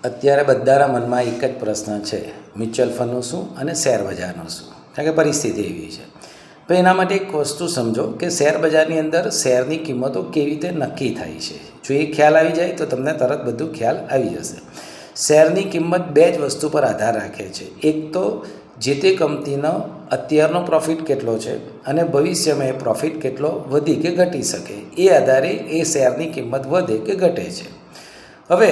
અત્યારે બધાના મનમાં એક જ પ્રશ્ન છે, મ્યુચ્યુઅલ ફંડનું શું અને શેર બજારનું શું? કારણ કે પરિસ્થિતિ એવી છે. તો એના માટે એક વસ્તુ સમજો કે શેર બજારની અંદર શેરની કિંમતો કેવી રીતે નક્કી થાય છે. જો એ ખ્યાલ આવી જાય તો તમને તરત બધું ખ્યાલ આવી જશે. શેરની કિંમત બે જ વસ્તુ પર આધાર રાખે છે. એક તો જે તે કંપનીનો અત્યારનો પ્રોફિટ કેટલો છે અને ભવિષ્યમાં એ પ્રોફિટ કેટલો વધી કે ઘટી શકે, એ આધારે એ શેરની કિંમત વધે કે ઘટે છે. હવે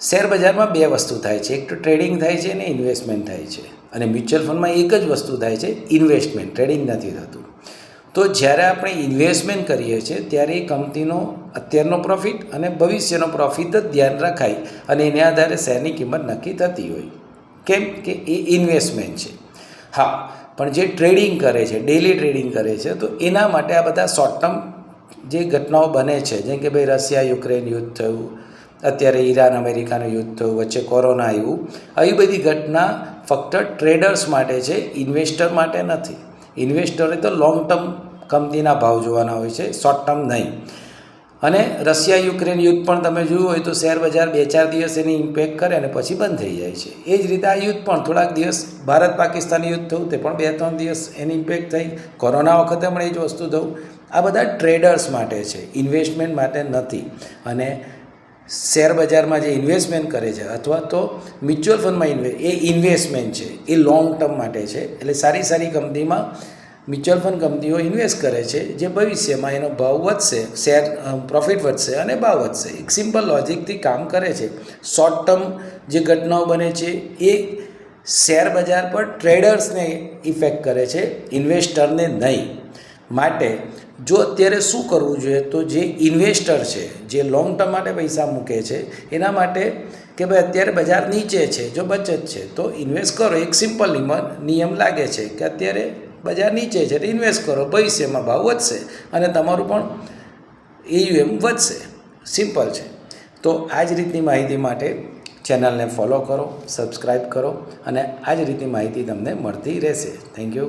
શેર બજારમાં બે વસ્તુ થાય છે, એક તો ટ્રેડિંગ થાય છે અને ઇન્વેસ્ટમેન્ટ થાય છે. અને મ્યુચ્યુઅલ ફંડમાં એક જ વસ્તુ થાય છે, ઇન્વેસ્ટમેન્ટ. ટ્રેડિંગ નથી થતું. તો જ્યારે આપણે ઇન્વેસ્ટમેન્ટ કરીએ છીએ ત્યારે એ કંપનીનો અત્યારનો પ્રોફિટ અને ભવિષ્યનો પ્રોફિટ જ ધ્યાન રખાય અને એના આધારે શેરની કિંમત નક્કી થતી હોય. કેમ કે એ ઇન્વેસ્ટમેન્ટ છે. હા, પણ જે ટ્રેડિંગ કરે છે, ડેલી ટ્રેડિંગ કરે છે, તો એના માટે આ બધા શોર્ટ ટર્મ જે ઘટનાઓ બને છે, જેમ કે ભાઈ રશિયા યુક્રેન યુદ્ધ થયું, અત્યારે ઈરાન અમેરિકાનું યુદ્ધ થયું, વચ્ચે કોરોના આવ્યું, આવી બધી ઘટના ફક્ત ટ્રેડર્સ માટે છે, ઇન્વેસ્ટર માટે નથી. ઇન્વેસ્ટરે તો લોંગ ટર્મ કંપનીના ભાવ જોવાના હોય છે, શોર્ટ ટર્મ નહીં. અને રશિયા યુક્રેન યુદ્ધ પણ તમે જોયું હોય તો શેર બજાર 2-4 દિવસ એની ઇમ્પેક્ટ કરે અને પછી બંધ થઈ જાય છે. એ જ રીતે આ યુદ્ધ પણ થોડાક દિવસ, ભારત પાકિસ્તાન યુદ્ધ થયું તે પણ 2-3 દિવસ એની ઇમ્પેક્ટ થઈ. કોરોના વખતે પણ એ જ વસ્તુ થયું. આ બધા ટ્રેડર્સ માટે છે, ઇન્વેસ્ટમેન્ટ માટે નથી. અને શેર બજારમાં જે ઇન્વેસ્ટમેન્ટ કરે છે અથવા તો મ્યુચ્યુઅલ ફંડમાં એ ઇન્વેસ્ટમેન્ટ છે, એ લોંગ ટર્મ માટે છે. એટલે સારી સારી કંપનીમાં મ્યુચ્યુઅલ ફંડ કંપનીઓ ઇન્વેસ્ટ કરે છે, જે ભવિષ્યમાં એનો ભાવ વધશે, શેર પ્રોફિટ વધશે અને ભાવ વધશે. એક સિમ્પલ લોજિકથી કામ કરે છે. શોર્ટ ટર્મ જે ઘટનાઓ બને છે એ શેર બજાર પર ટ્રેડર્સને ઇફેક્ટ કરે છે, ઇન્વેસ્ટરને નહીં. માટે જો અત્યારે શું કરવું જોઈએ, તો જે ઇન્વેસ્ટર છે, જે લોંગ ટર્મ માટે પૈસા મૂકે છે, એના માટે કે ભાઈ અત્યારે બજાર નીચે છે, જો બચત છે તો ઇન્વેસ્ટ કરો. એક સિમ્પલ નિયમ લાગે છે કે અત્યારે બજાર નીચે છે તો ઇન્વેસ્ટ કરો, ભવિષ્યમાં ભાવ વધશે અને તમારું પણ AUM વધશે. સિમ્પલ છે. તો આ જ રીતની માહિતી માટે ચેનલને ફોલો કરો, સબસ્ક્રાઈબ કરો અને આ જ રીતની માહિતી તમને મળતી રહેશે. Thank you.